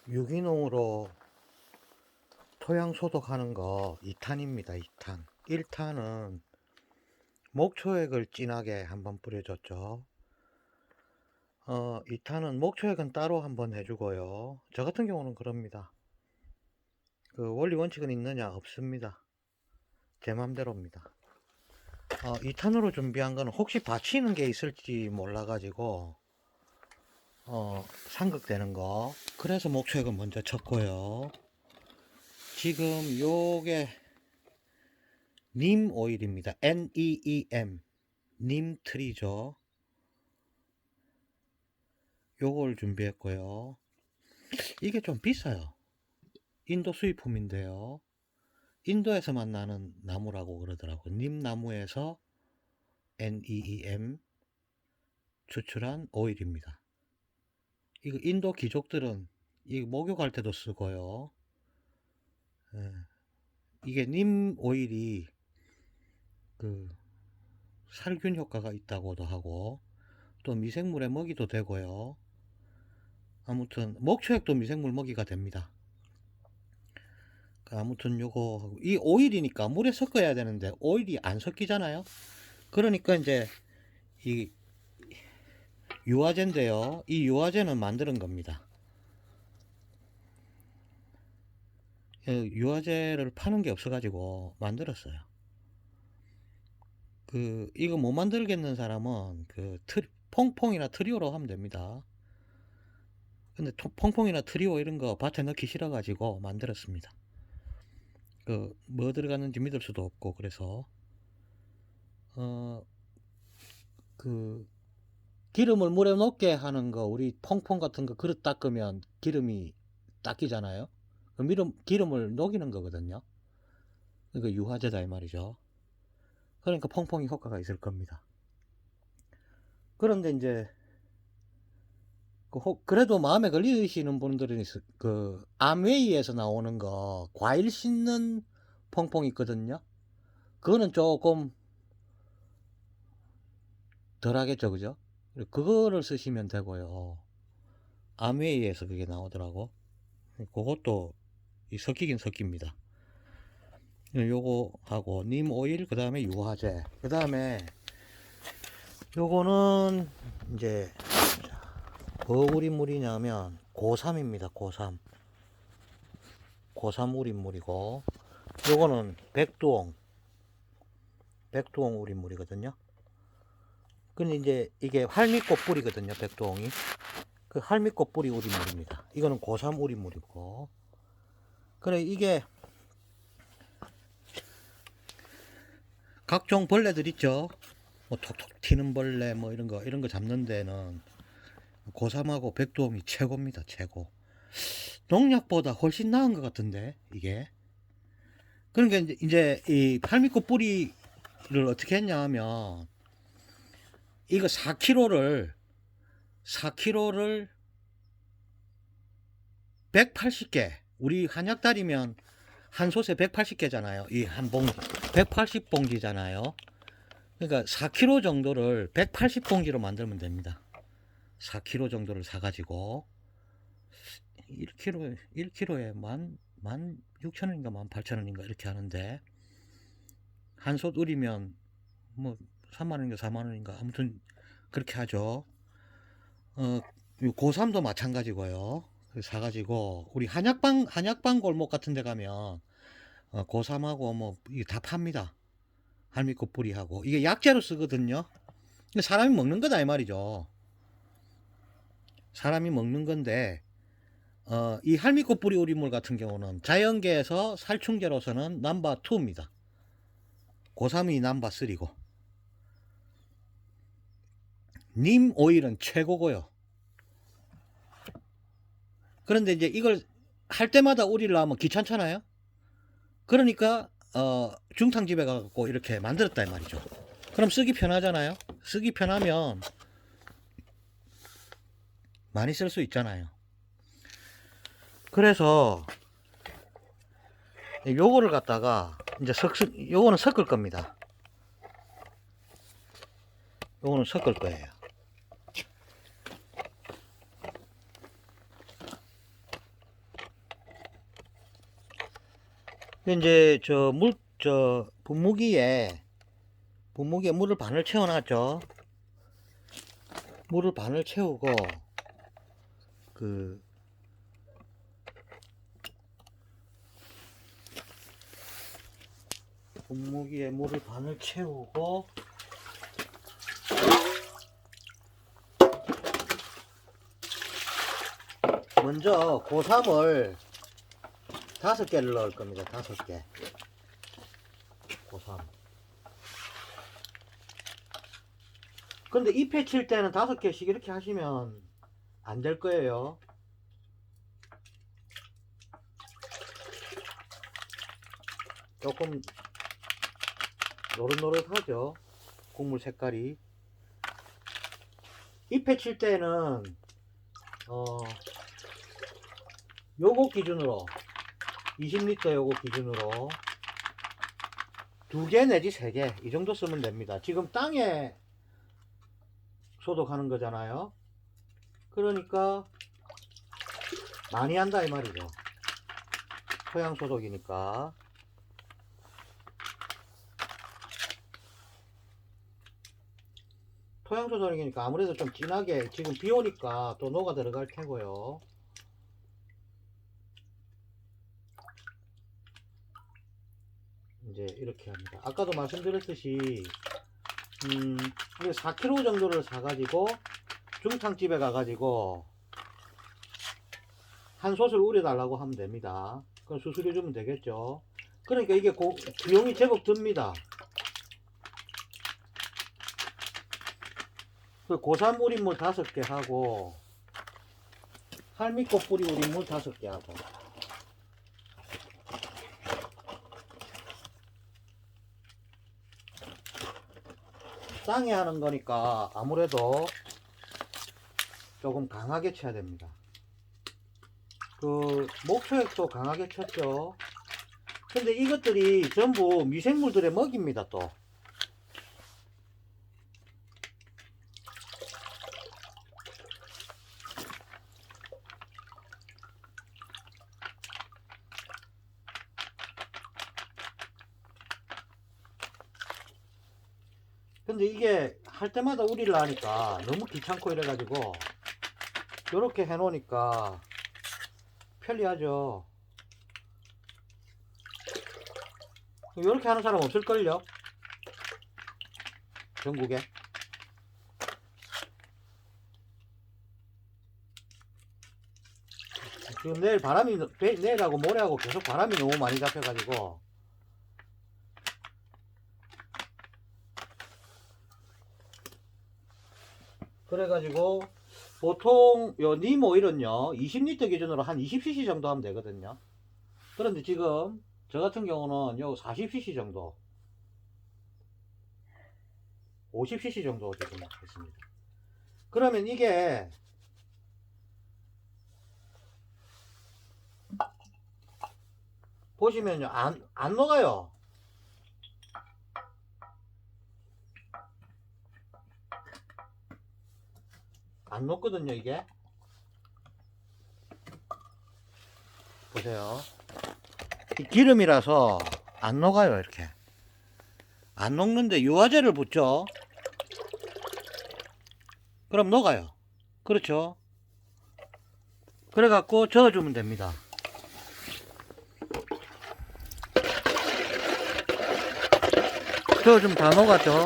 유기농으로 토양 소독하는 거 2탄입니다. 2탄. 1탄은 목초액을 진하게 한번 뿌려줬죠. 2탄은 목초액은 따로 한번 해주고요. 저 같은 경우는 그럽니다. 그 원리 원칙은 있느냐? 없습니다. 제 맘대로입니다. 2탄으로 준비한 거는 혹시 받치는 게 있을지 몰라가지고 삼극되는 거, 그래서 목초액을 먼저 쳤고요. 지금 요게 님 오일입니다. NEEM 님 트리죠. 요걸 준비했고요. 이게 좀 비싸요. 인도 수입품인데요. 인도에서만 나는 나무라고 그러더라고요. 님 나무에서 NEEM 추출한 오일입니다. 이거 인도 귀족들은 이 목욕할 때도 쓰고요. 이게 님 오일이 그 살균 효과가 있다고도 하고, 또 미생물의 먹이도 되고요. 아무튼 목초액도 미생물 먹이가 됩니다. 아무튼 요거 이 오일이니까 물에 섞어야 되는데 오일이 안 섞이잖아요. 그러니까 이제 이 유화제인데요. 이 유화제는 만드는 겁니다. 유화제를 파는 게 없어가지고 만들었어요. 이거 못 만들겠는 사람은 퐁퐁이나 트리오로 하면 됩니다. 근데 퐁퐁이나 트리오 이런 거 밭에 넣기 싫어가지고 만들었습니다. 뭐 들어갔는지 믿을 수도 없고, 그래서 기름을 물에 녹게 하는 거, 우리 퐁퐁 같은 거 그릇 닦으면 기름이 닦이잖아요. 기름을 녹이는 거거든요. 그러니까 유화제다 이 말이죠. 그러니까 퐁퐁이 효과가 있을 겁니다. 그런데 이제 그래도 마음에 걸리시는 분들은 아메이에서 나오는 거 과일 씻는 퐁퐁 있거든요. 그거는 조금 덜 하겠죠, 그죠? 그거를 쓰시면 되고요. 아메이에서 그게 나오더라고. 그것도 섞이긴 섞입니다. 요거 하고 님 오일, 그 다음에 유화제, 그 다음에 요거는 이제 뭐 우린물이냐면 고삼입니다. 고삼 우린물이고, 요거는 백두홍 우린물이거든요. 근데 이제 이게 할미꽃 뿌리거든요. 백두홍이 그 할미꽃 뿌리 우린물입니다. 이거는 고삼 우린물이고, 그래 이게 각종 벌레들 있죠. 뭐 톡톡 튀는 벌레 뭐 이런 거 잡는 데는 고삼하고 백두홍이 최고입니다. 최고. 농약보다 훨씬 나은 것 같은데 이게. 그러니까 이제 이 팔미꽃 뿌리를 어떻게 했냐 하면, 이거 4kg를 180개, 우리 한약달이면 한 솥에 180개잖아요. 이 한 봉지 180봉지잖아요. 그러니까 4kg 정도를 180봉지로 만들면 됩니다. 4kg 정도를 사가지고 1kg에 16,000원인가 18,000원인가 이렇게 하는데, 한 솥 우리면 뭐 3만원인가 4만원인가 아무튼 그렇게 하죠. 고3도 마찬가지고요. 사가지고 우리 한약방 골목 같은 데 가면 고3하고 뭐 이게 다 팝니다. 할미꽃 뿌리하고 이게 약재로 쓰거든요. 사람이 먹는 거다 이 말이죠. 사람이 먹는 건데, 이 할미꽃 뿌리 우린물 같은 경우는 자연계에서 살충제로서는 넘버 2입니다. 고3이 넘버 3고, 님 오일은 최고고요. 그런데 이제 이걸 할 때마다 우리를 하면 귀찮잖아요. 그러니까 중탕집에 가고 이렇게 만들었다 이 말이죠. 그럼 쓰기 편하잖아요. 쓰기 편하면 많이 쓸 수 있잖아요. 그래서 요거를 갖다가 이제 요거는 섞을 겁니다. 요거는 섞을 거예요. 이제 분무기에 물을 반을 채워놨죠. 물을 반을 채우고 그 분무기에 물을 반을 채우고 먼저 고삼을 5개를 넣을 겁니다. 5개. 고삼. 근데 잎에 칠 때는 5개씩 이렇게 하시면 안 될 거예요. 조금 노릇노릇하죠. 국물 색깔이. 잎에 칠 때는 요거 기준으로 20L 요거 기준으로 2개 내지 3개 이 정도 쓰면 됩니다. 지금 땅에 소독하는 거잖아요. 그러니까 많이 한다 이 말이죠. 토양 소독이니까. 토양 소독이니까 아무래도 좀 진하게, 지금 비 오니까 또 녹아 들어갈 테고요. 이제 이렇게 합니다. 아까도 말씀드렸듯이 4kg 정도를 사가지고 중탕집에 가가지고 한 솥을 우려달라고 하면 됩니다. 그럼 수수료 주면 되겠죠. 그러니까 이게 비용이 제법 듭니다. 그 고삼 우린 물 5개 하고 할미꽃 뿌리 우린 물 5개 하고 땅에 하는 거니까 아무래도 조금 강하게 쳐야 됩니다. 그 목초액도 강하게 쳤죠. 근데 이것들이 전부 미생물들의 먹입니다. 또 근데 이게 할 때마다 우리를 하니까 너무 귀찮고 이래가지고 이렇게 해 놓으니까 편리하죠. 이렇게 하는 사람 없을걸요? 전국에. 지금 내일하고 모레하고 계속 바람이 너무 많이 잡혀가지고 그래가지고 보통 요 님 오일은요 20L 기준으로 한 20cc 정도 하면 되거든요. 그런데 지금 저 같은 경우는 요 40cc 정도 50cc 정도 지금 했습니다. 그러면 이게 보시면요 안 녹아요. 안 녹거든요. 이게 보세요. 기름이라서 안 녹아요. 이렇게 안 녹는데 유화제를 붓죠. 그럼 녹아요. 그렇죠. 그래갖고 저어주면 됩니다. 저어주면 다 녹았죠.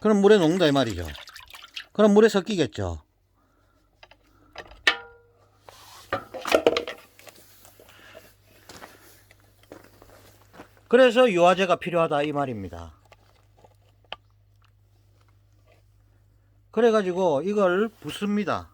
그럼 물에 녹는다 이 말이죠. 그럼 물에 섞이겠죠. 그래서 유화제가 필요하다 이 말입니다. 그래가지고 이걸 붓습니다.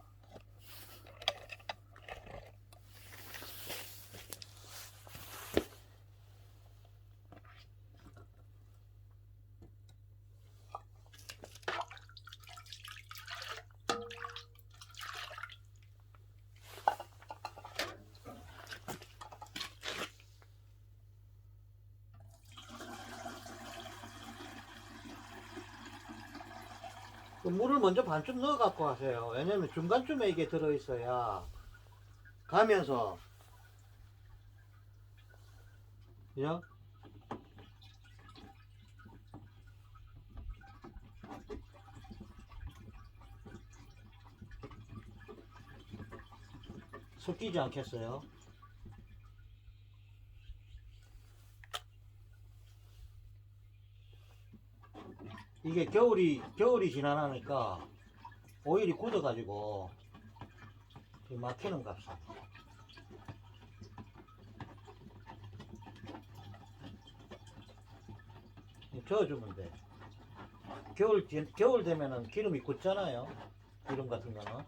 그 물을 먼저 반쯤 넣어 갖고 하세요. 왜냐면 중간쯤에 이게 들어 있어야 가면서 그냥 섞이지 않겠어요? 이게 겨울이 지나니까 오일이 굳어가지고 막히는 값이에요. 저어주면 돼. 겨울 되면은 기름이 굳잖아요. 기름 같은 거는.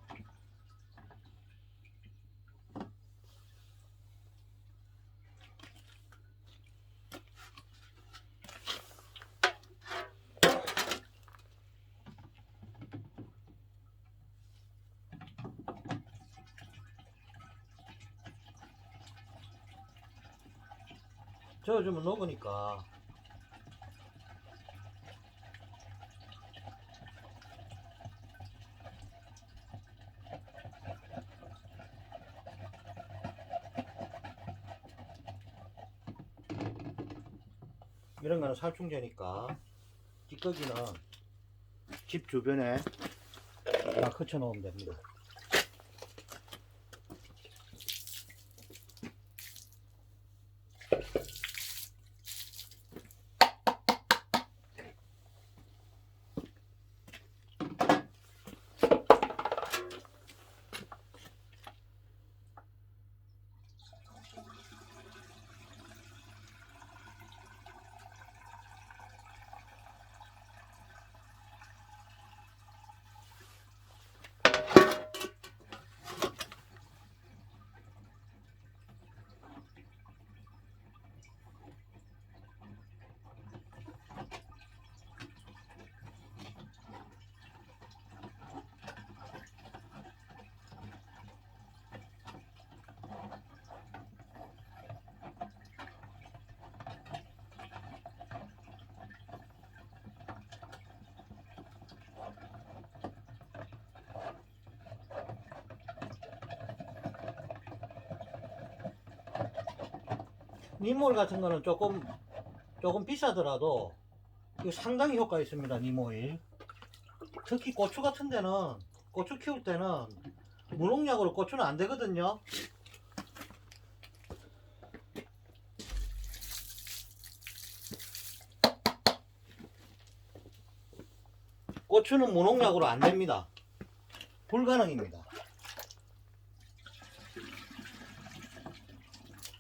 저어주면 녹으니까. 이런 거는 살충제니까 찌꺼기는 집 주변에 막 흩쳐 놓으면 됩니다. 니몰 같은 거는 조금 비싸더라도 상당히 효과 있습니다. 니모일. 특히 고추 같은 데는, 고추 키울 때는 무농약으로 고추는 안 되거든요. 고추는 무농약으로 안 됩니다. 불가능입니다.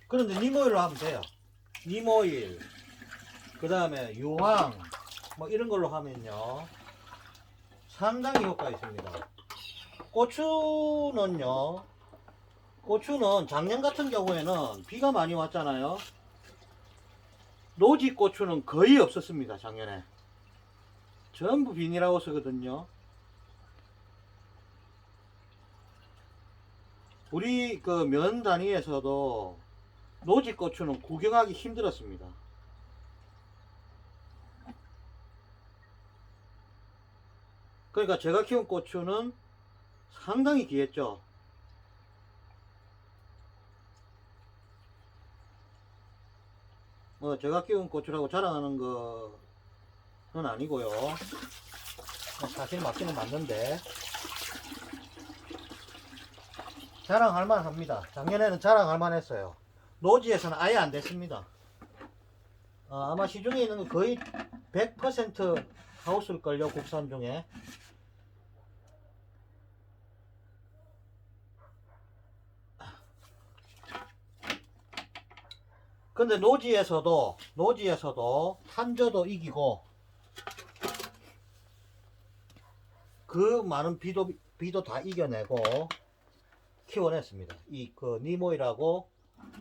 그런데 니모일로 하면 돼요. 니모일, 그 다음에 유황, 뭐 이런 걸로 하면요, 상당히 효과 있습니다. 고추는 작년 같은 경우에는 비가 많이 왔잖아요. 노지 고추는 거의 없었습니다. 작년에 전부 비닐하우스거든요. 우리 그 면 단위에서도 노지 고추는 구경하기 힘들었습니다. 그러니까 제가 키운 고추는 상당히 귀했죠. 뭐 제가 키운 고추라고 자랑하는 거는 아니고요. 사실 맞기는 맞는데 자랑할 만합니다. 작년에는 자랑할 만했어요. 노지에서는 아예 안 됐습니다. 아마 시중에 있는 거 거의 100% 하우스일걸요, 국산 중에. 근데 노지에서도 탄저도 이기고 그 많은 비도 다 이겨내고 키워냈습니다. 이 그 니모이라고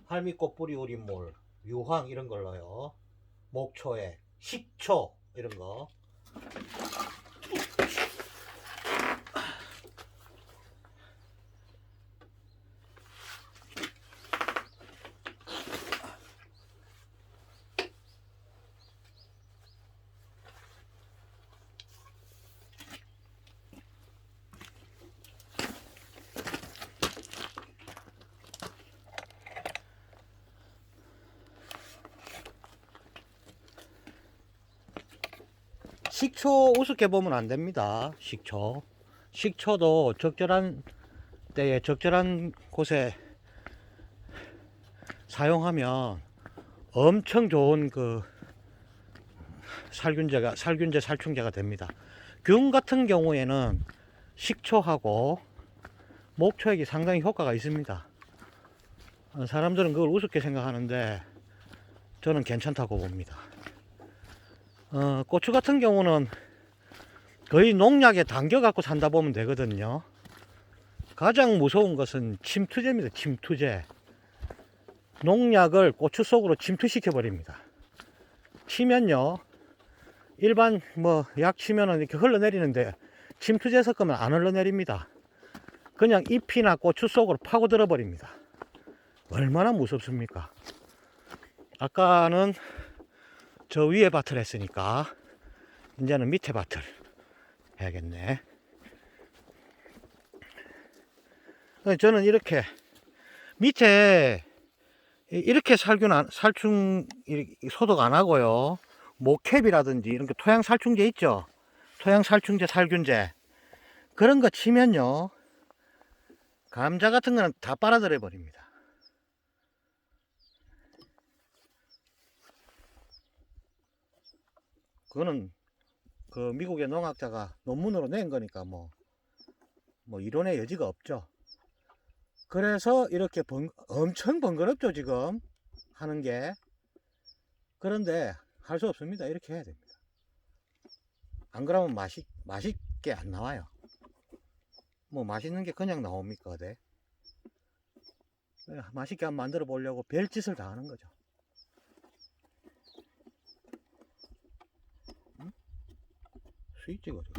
할미꽃 뿌리 우린물, 유황 이런 걸로요. 목초에 식초 이런 거. 식초 우습게 보면 안 됩니다. 식초도 적절한 때에 적절한 곳에 사용하면 엄청 좋은 그 살균제 살충제가 됩니다. 균 같은 경우에는 식초하고 목초액이 상당히 효과가 있습니다. 사람들은 그걸 우습게 생각하는데 저는 괜찮다고 봅니다. 고추 같은 경우는 거의 농약에 담겨 갖고 산다 보면 되거든요. 가장 무서운 것은 침투제입니다. 침투제. 농약을 고추 속으로 침투시켜 버립니다. 치면요, 일반 뭐 약 치면은 이렇게 흘러내리는데 침투제 섞으면 안 흘러내립니다. 그냥 잎이나 고추 속으로 파고들어 버립니다. 얼마나 무섭습니까? 아까는 저 위에 밭을 했으니까 이제는 밑에 밭을 해야겠네. 저는 이렇게 밑에 이렇게 살충 소독 안 하고요, 모캡이라든지 이런 게 토양 살충제 있죠, 토양 살충제 살균제 그런 거 치면요, 감자 같은 거는 다 빨아들여 버립니다. 그거는 그 미국의 농학자가 논문으로 낸 거니까 뭐 이론의 여지가 없죠. 그래서 이렇게 엄청 번거롭죠 지금 하는 게. 그런데 할 수 없습니다. 이렇게 해야 됩니다. 안 그러면 맛있게 안 나와요. 뭐 맛있는 게 그냥 나옵니까? 네. 맛있게 한번 만들어 보려고 별짓을 다 하는 거죠. 응? 스윗 찍어줘.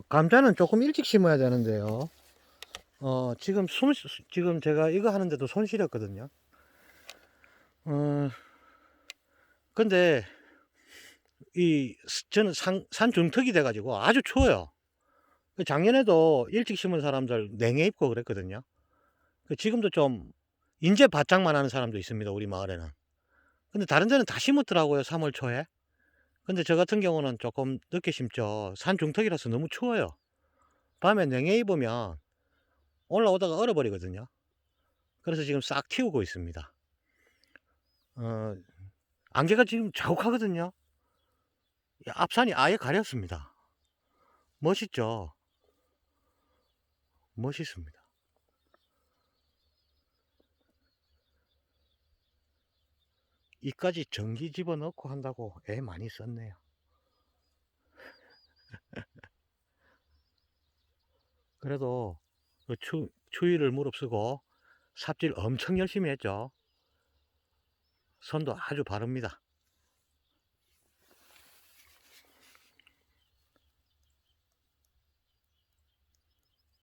감자는 조금 일찍 심어야 되는데요. 지금 제가 이거 하는데도 손 시렸거든요. 근데 저는 산 중턱이 돼가지고 아주 추워요. 작년에도 일찍 심은 사람들 냉해 입고 그랬거든요. 지금도 좀 인제 바짝만 하는 사람도 있습니다, 우리 마을에는. 근데 다른 데는 다 심었더라고요, 3월 초에. 근데 저 같은 경우는 조금 늦게 심죠. 산 중턱이라서 너무 추워요. 밤에 냉해 입으면 올라오다가 얼어버리거든요. 그래서 지금 싹 틔우고 있습니다. 안개가 지금 자욱하거든요. 앞산이 아예 가렸습니다. 멋있죠? 멋있습니다. 이까지 전기 집어넣고 한다고 애 많이 썼네요. 그래도 그 추위를 무릅쓰고 삽질 엄청 열심히 했죠. 손도 아주 바릅니다.